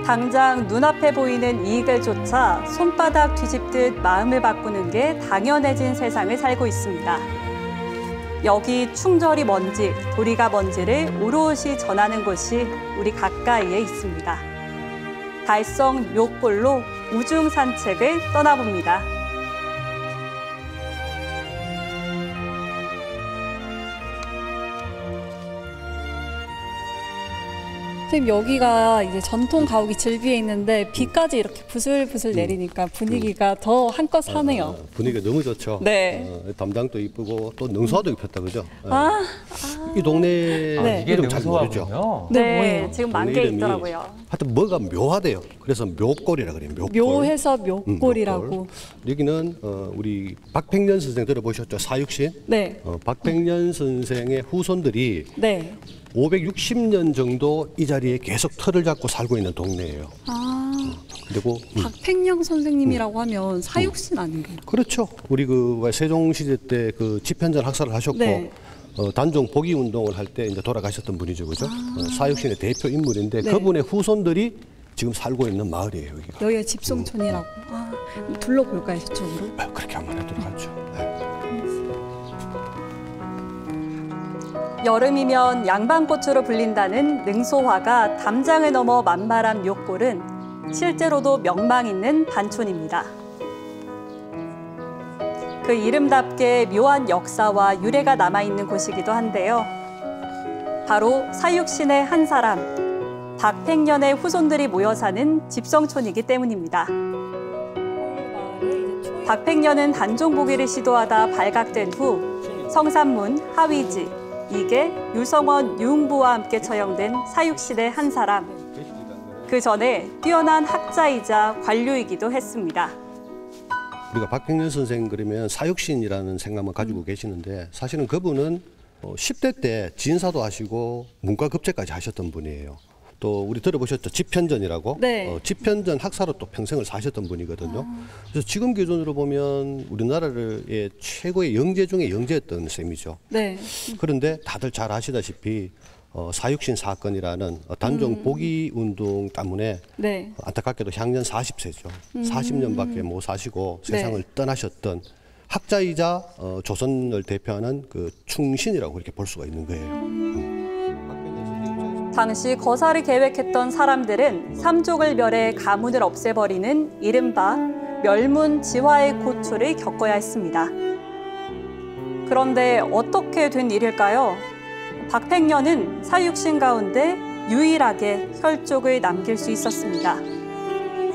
당장 눈앞에 보이는 이익을 쫓아 손바닥 뒤집듯 마음을 바꾸는 게 당연해진 세상을 살고 있습니다. 여기 충절이 뭔지, 도리가 뭔지를 오롯이 전하는 곳이 우리 가까이에 있습니다. 달성 묘골로 우중 산책을 떠나봅니다. 선생님, 여기가 이제 전통 가옥이 즐비해 있는데 비까지 이렇게 부슬부슬 내리니까 분위기가 더 한껏 사네요. 분위기가 너무 좋죠. 네. 담당도 이쁘고 또 능소화도 입혔다 그죠? 이 네. 동네 이게 이름 잘 모르죠. 능소화군요. 네, 네, 뭐예요? 지금 동네 만개 이름이 있더라고요. 하여튼 뭐가 묘하대요. 그래서 묘골이라 그래요. 묘골. 묘해서 묘골이라고. 묘골. 여기는 우리 박팽년 선생 들어보셨죠? 사육신. 네. 박팽년 선생의 후손들이 네. 560년 정도 이 자리에 계속 터를 잡고 살고 있는 동네예요. 그리고 박팽령 선생님이라고 하면 사육신 아닌가요? 그렇죠. 우리 그 세종 시대 때 그 집현전 학살을 하셨고 네. 단종 복위 운동을 할 때 이제 돌아가셨던 분이죠, 그죠? 사육신의 대표 인물인데 네. 그분의 후손들이 지금 살고 있는 마을이에요, 여기가. 여기가 집송촌이라고. 둘러볼까요, 저쪽으로? 그렇게 한번 해도록 하죠. 여름이면 양반꽃으로 불린다는 능소화가 담장을 넘어 만발한 묘골은 실제로도 명망 있는 반촌입니다. 그 이름답게 묘한 역사와 유래가 남아있는 곳이기도 한데요. 바로 사육신의 한 사람, 박팽년의 후손들이 모여 사는 집성촌이기 때문입니다. 박팽년은 단종보기를 시도하다 발각된 후 성산문, 하위지, 이계, 유성원, 유흥부와 함께 처형된 사육신의 한 사람. 그 전에 뛰어난 학자이자 관료이기도 했습니다. 우리가 박팽년 선생 그러면 사육신이라는 생각만 가지고 계시는데 사실은 그분은 10대 때 진사도 하시고 문과급제까지 하셨던 분이에요. 또 우리 들어보셨죠? 집현전이라고. 네. 집현전 학사로 또 평생을 사셨던 분이거든요. 그래서 지금 기준으로 보면 우리나라의 최고의 영재 중에 영재였던 셈이죠. 네. 그런데 다들 잘 아시다시피 사육신 사건이라는 단종 복위 운동 때문에 네. 안타깝게도 향년 40세죠. 40년밖에 못 사시고 세상을 떠나셨던 학자이자 조선을 대표하는 그 충신이라고 그렇게 볼 수가 있는 거예요. 당시 거사를 계획했던 사람들은 삼족을 멸해 가문을 없애버리는 이른바 멸문지화의 고초를 겪어야 했습니다. 그런데 어떻게 된 일일까요? 박팽년은 사육신 가운데 유일하게 혈족을 남길 수 있었습니다.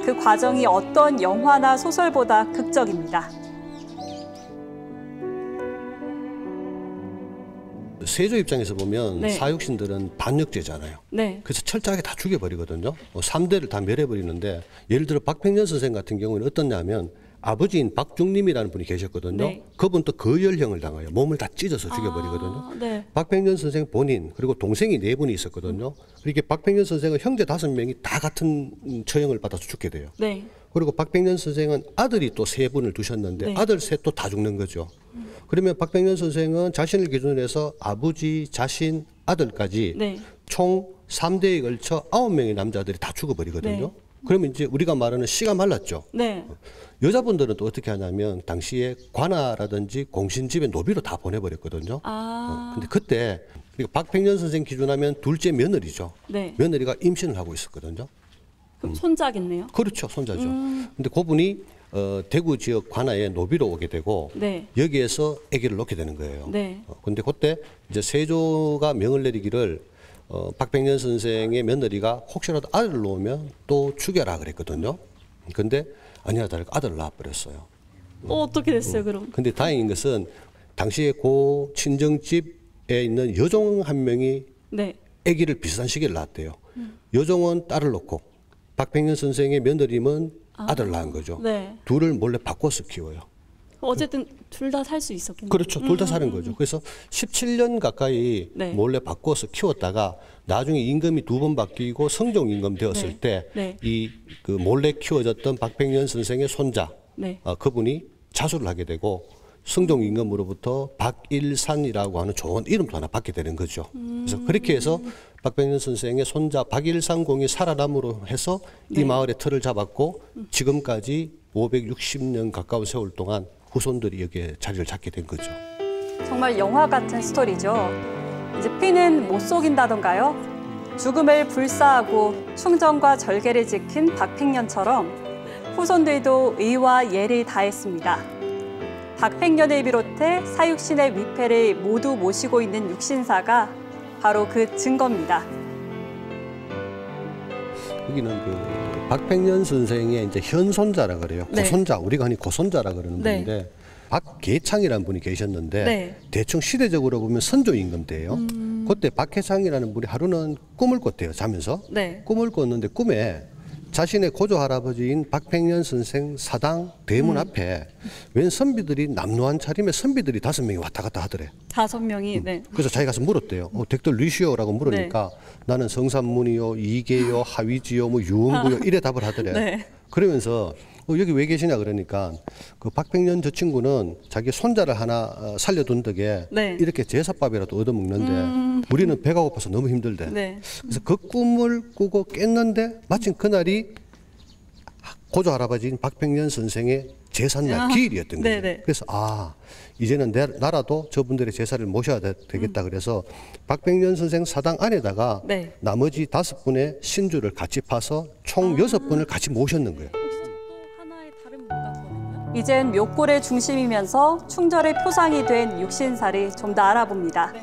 그 과정이 어떤 영화나 소설보다 극적입니다. 세조 입장에서 보면 네. 사육신들은 반역죄잖아요. 네. 그래서 철저하게 다 죽여버리거든요. 3대를 다 멸해버리는데 예를 들어 박팽년 선생 같은 경우는 어떻냐면 아버지인 박중림이라는 분이 계셨거든요. 네. 그분 또 거열형을 당해요. 몸을 다 찢어서 죽여버리거든요. 네. 박팽년 선생 본인 그리고 동생이 4분이 있었거든요. 이렇게 박팽년 선생은 형제 5명이 다 같은 처형을 받아서 죽게 돼요. 네. 그리고 박팽년 선생은 아들이 또 3분을 두셨는데 네. 아들 셋도 다 죽는 거죠. 그러면 박팽년 선생은 자신을 기준으로 해서 아버지, 자신, 아들까지 네. 총 3대에 걸쳐 9명의 남자들이 다 죽어버리거든요. 네. 그러면 이제 우리가 말하는 씨가 말랐죠. 네. 여자분들은 또 어떻게 하냐면 당시에 관아라든지 공신집에 노비로 다 보내버렸거든요. 근데 그때 박팽년 선생 기준하면 둘째 며느리죠. 네. 며느리가 임신을 하고 있었거든요. 그럼 손자겠네요. 그렇죠, 손자죠. 근데 그분이 대구 지역 관아에 노비로 오게 되고 네. 여기에서 아기를 놓게 되는 거예요. 네. 근데 그때 이제 세조가 명을 내리기를 박팽년 선생의 며느리가 혹시라도 아들을 놓으면 또 죽여라 그랬거든요. 근데 아니야 다를까 아들을 낳아버렸어요. 어떻게 됐어요, 그럼? 근데 다행인 것은 당시에 고 친정집에 있는 여종 한 명이 네. 아기를 비슷한 시기를 낳았대요. 여종은 딸을 놓고 박팽년 선생의 며느리는 아들을 낳은 거죠. 네. 둘을 몰래 바꿔서 키워요. 어쨌든 둘 다 살 수 있었겠네요. 그렇죠. 둘 다 사는 거죠. 그래서 17년 가까이 네. 몰래 바꿔서 키웠다가 나중에 임금이 2번 바뀌고 성종 임금 되었을 네. 때 네. 이 그 몰래 키워졌던 박팽년 선생의 손자 네. 그분이 자수를 하게 되고 성종 임금으로부터 박일산이라고 하는 좋은 이름도 하나 받게 되는 거죠. 그래서 그렇게 해서 박백년 선생의 손자 박일산 공이 살아남으로 해서 이 마을의 틀을 잡았고 지금까지 560년 가까운 세월 동안 후손들이 여기에 자리를 잡게 된 거죠. 정말 영화 같은 스토리죠. 이제 피는 못 속인다던가요? 죽음을 불사하고 충정과 절개를 지킨 박팽년처럼 후손들도 의와 예를 다했습니다. 박팽년을 비롯해 사육신의 위패를 모두 모시고 있는 육신사가 바로 그 증거입니다. 여기는 그 박팽년 선생의 이제 현손자라 그래요. 네. 고손자, 우리가 흔히 고손자라 그러는 네. 분인데 박계창이라는 분이 계셨는데 네. 대충 시대적으로 보면 선조 임금 때예요. 그때 박계창이라는 분이 하루는 꿈을 꿨대요. 자면서 네. 꿈을 꿨는데 꿈에 자신의 고조 할아버지인 박팽년 선생 사당 대문 앞에 웬 선비들이 남루한 차림의 선비들이 5명이 왔다 갔다 하더래. 5명이 네. 그래서 자기 가서 물었대요. 댁들 누이시오라고 물으니까 나는 성산문이요, 이계요, 하위지요, 뭐 유흥구요 이래 답을 하더래. 네. 그러면서 여기 왜 계시냐 그러니까 그 박팽년 저 친구는 자기 손자를 하나 살려둔 덕에 네. 이렇게 제사밥이라도 얻어먹는데 우리는 배가 고파서 너무 힘들대. 네. 그래서 그 꿈을 꾸고 깼는데 마침 그날이 고조 할아버지인 박팽년 선생의 제삿날 기일이었던 거예요. 네네. 그래서 이제는 나라도 저분들의 제사를 모셔야 되겠다 그래서 박팽년 선생 사당 안에다가 네. 나머지 5분의 신주를 같이 파서 총 6분을 같이 모셨는 거예요. 하나의 다른 문화거든요. 이젠 묘골의 중심이면서 충절의 표상이 된 육신사를 좀 더 알아봅니다.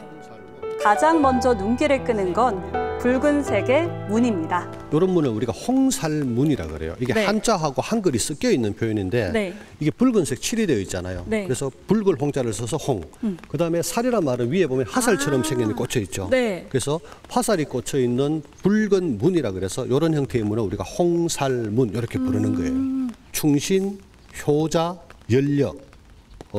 가장 먼저 눈길을 끄는 건 붉은색의 문입니다. 이런 문을 우리가 홍살문이라 그래요. 이게 네. 한자하고 한글이 섞여 있는 표현인데 네. 이게 붉은색 칠이 되어 있잖아요. 네. 그래서 붉을 홍자를 써서 홍. 그다음에 살이란 말은 위에 보면 화살처럼 생긴 꽂혀 있죠. 네. 그래서 화살이 꽂혀 있는 붉은 문이라 그래서 이런 형태의 문을 우리가 홍살문 이렇게 부르는 거예요. 충신, 효자, 연려.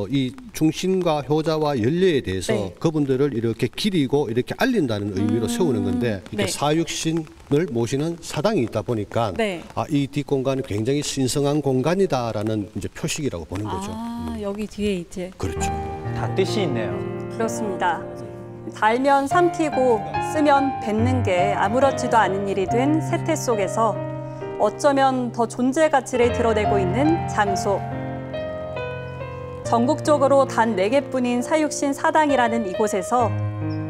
이 충신과 효자와 연려에 대해서 네. 그분들을 이렇게 기리고 이렇게 알린다는 의미로 세우는 건데 이렇게 네. 사육신을 모시는 사당이 있다 보니까 네. 이 뒷공간이 굉장히 신성한 공간이다라는 이제 표식이라고 보는 거죠. 여기 뒤에 이제 그렇죠. 다 뜻이 있네요. 그렇습니다. 달면 삼키고 쓰면 뱉는 게 아무렇지도 않은 일이 된 세태 속에서 어쩌면 더 존재 가치를 드러내고 있는 장소. 전국적으로 단 4개뿐인 사육신 사당이라는 이곳에서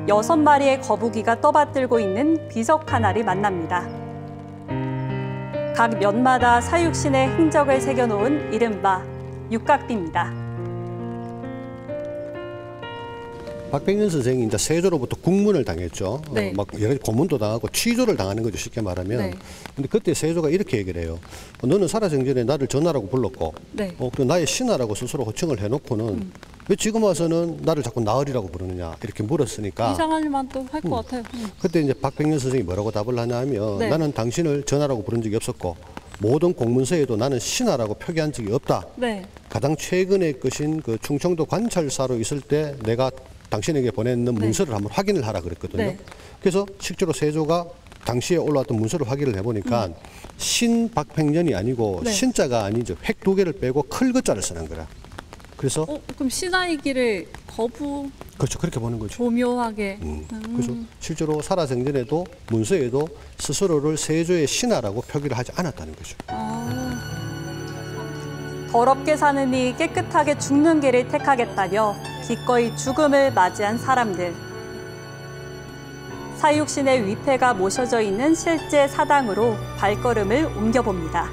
6마리의 거북이가 떠받들고 있는 비석 하나를 만납니다. 각 면마다 사육신의 흔적을 새겨놓은 이른바 육각비입니다. 박팽년 선생이 이제 세조로부터 국문을 당했죠. 네. 막 여러 가지 고문도 당하고 취조를 당하는 거죠, 쉽게 말하면. 네. 근데 그때 세조가 이렇게 얘기를 해요. 너는 살아생전에 나를 전하라고 불렀고, 네. 그리고 나의 신하라고 스스로 호칭을 해놓고는 왜 지금 와서는 나를 자꾸 나으리라고 부르느냐 이렇게 물었으니까. 이상할 만도 할 것 같아요. 그때 이제 박팽년 선생이 뭐라고 답을 하냐면 네. 나는 당신을 전하라고 부른 적이 없었고 모든 공문서에도 나는 신하라고 표기한 적이 없다. 네. 가장 최근의 것인 그 충청도 관찰사로 있을 때 내가 당신에게 보냈는 문서를 한번 확인을 하라 그랬거든요. 네. 그래서 실제로 세조가 당시에 올라왔던 문서를 확인을 해보니까 신박팽년이 아니고 네. 신자가 아니죠. 획 2개를 빼고 클거자를 쓰는 거라. 그래서 그럼 신하이기를 거부 그렇죠. 그렇게 보는 거죠. 조묘하게. 그래서 실제로 살아생전에도 문서에도 스스로를 세조의 신하라고 표기를 하지 않았다는 거죠. 더럽게 사느니 깨끗하게 죽는 길을 택하겠다며 기꺼이 죽음을 맞이한 사람들. 사육신의 위패가 모셔져 있는 실제 사당으로 발걸음을 옮겨봅니다.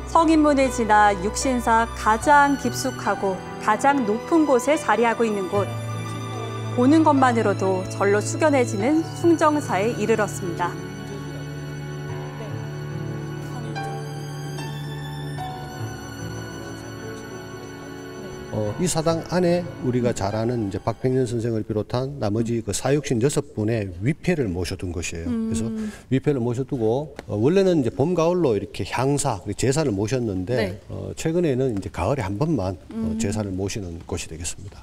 성인문을 지나 육신사 가장 깊숙하고 가장 높은 곳에 자리하고 있는 곳. 보는 것만으로도 절로 숙연해지는 숭정사에 이르렀습니다. 이 사당 안에 우리가 잘 아는 이제 박팽년 선생을 비롯한 나머지 그 사육신 6분의 위패를 모셔둔 것이에요. 그래서 위패를 모셔두고 원래는 이제 봄, 가을로 이렇게 향사, 제사를 모셨는데 네. 최근에는 이제 가을에 한 번만 제사를 모시는 곳이 되겠습니다.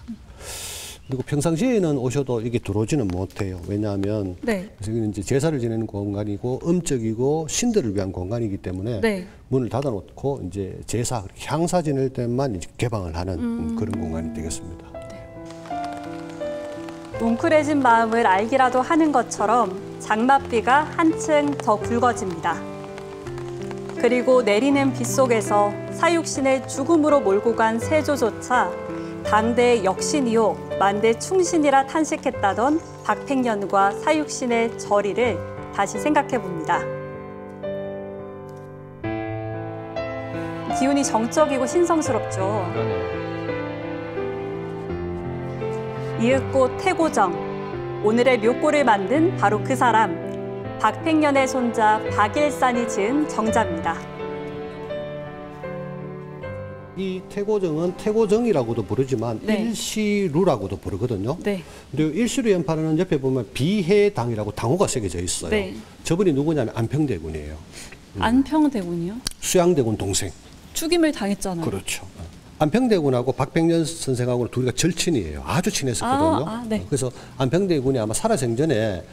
그리고 평상시에는 오셔도 이게 들어오지는 못해요. 왜냐하면 네. 여기는 이제 제사를 지내는 공간이고 음적이고 신들을 위한 공간이기 때문에 네. 문을 닫아놓고 이제 제사, 향사 지낼 때만 이제 개방을 하는 그런 공간이 되겠습니다. 뭉클해진 마음을 알기라도 하는 것처럼 장맛비가 한층 더 굵어집니다. 그리고 내리는 비 속에서 사육신을 죽음으로 몰고 간 세조조차 당대의 역신이요 만대 충신이라 탄식했다던 박팽년과 사육신의 절의를 다시 생각해 봅니다. 기운이 정적이고 신성스럽죠. 이윽고 태고정, 오늘의 묘골을 만든 바로 그 사람, 박팽년의 손자 박일산이 지은 정자입니다. 이 태고정은 태고정이라고도 부르지만 네. 일시루라고도 부르거든요. 네. 근데 일시루 연판은 옆에 보면 비해당이라고 당호가 새겨져 있어요. 네. 저분이 누구냐면 안평대군이에요. 안평대군이요? 수양대군 동생. 죽임을 당했잖아요. 그렇죠. 안평대군하고 박팽년 선생하고는 둘이가 절친이에요. 아주 친했었거든요. 네. 그래서 안평대군이 아마 살아생전에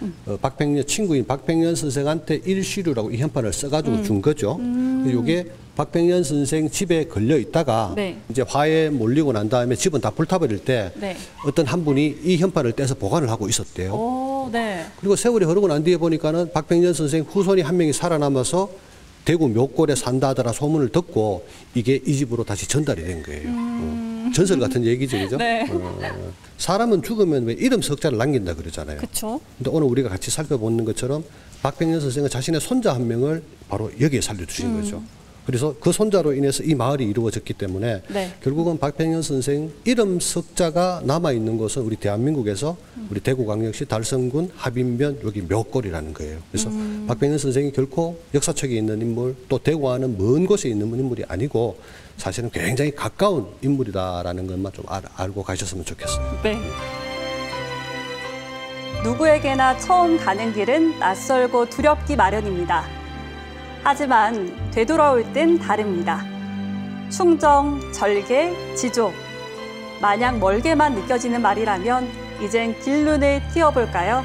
박팽년 친구인 박팽년 선생한테 일시루라고 이 현판을 써가지고 준 거죠. 이게 박팽년 선생 집에 걸려 있다가 네. 이제 화에 몰리고 난 다음에 집은 다 불타버릴 때 네. 어떤 한 분이 이 현판을 떼서 보관을 하고 있었대요. 오, 네. 그리고 세월이 흐르고 난 뒤에 보니까는 박팽년 선생 후손이 한 명이 살아남아서 대구 묘골에 산다 하더라 소문을 듣고 이게 이 집으로 다시 전달이 된 거예요. 전설 같은 얘기죠, 그죠? 네. 사람은 죽으면 왜 이름 석자를 남긴다 그러잖아요. 그렇죠. 근데 오늘 우리가 같이 살펴보는 것처럼 박팽년 선생은 자신의 손자 한 명을 바로 여기에 살려주신 거죠. 그래서 그 손자로 인해서 이 마을이 이루어졌기 때문에 네. 결국은 박팽년 선생 이름 석자가 남아있는 곳은 우리 대한민국에서 우리 대구광역시 달성군 하빈면 여기 묘골이라는 거예요. 그래서 박팽년 선생이 결코 역사책에 있는 인물 또 대구와는 먼 곳에 있는 인물이 아니고 사실은 굉장히 가까운 인물이다라는 것만 좀 알고 가셨으면 좋겠어요. 네. 누구에게나 처음 가는 길은 낯설고 두렵기 마련입니다. 하지만 되돌아올 땐 다릅니다. 충정, 절개, 지조. 마냥 멀게만 느껴지는 말이라면 이젠 길눈을 띄워볼까요?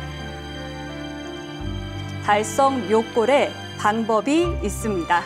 달성 묘골에 방법이 있습니다.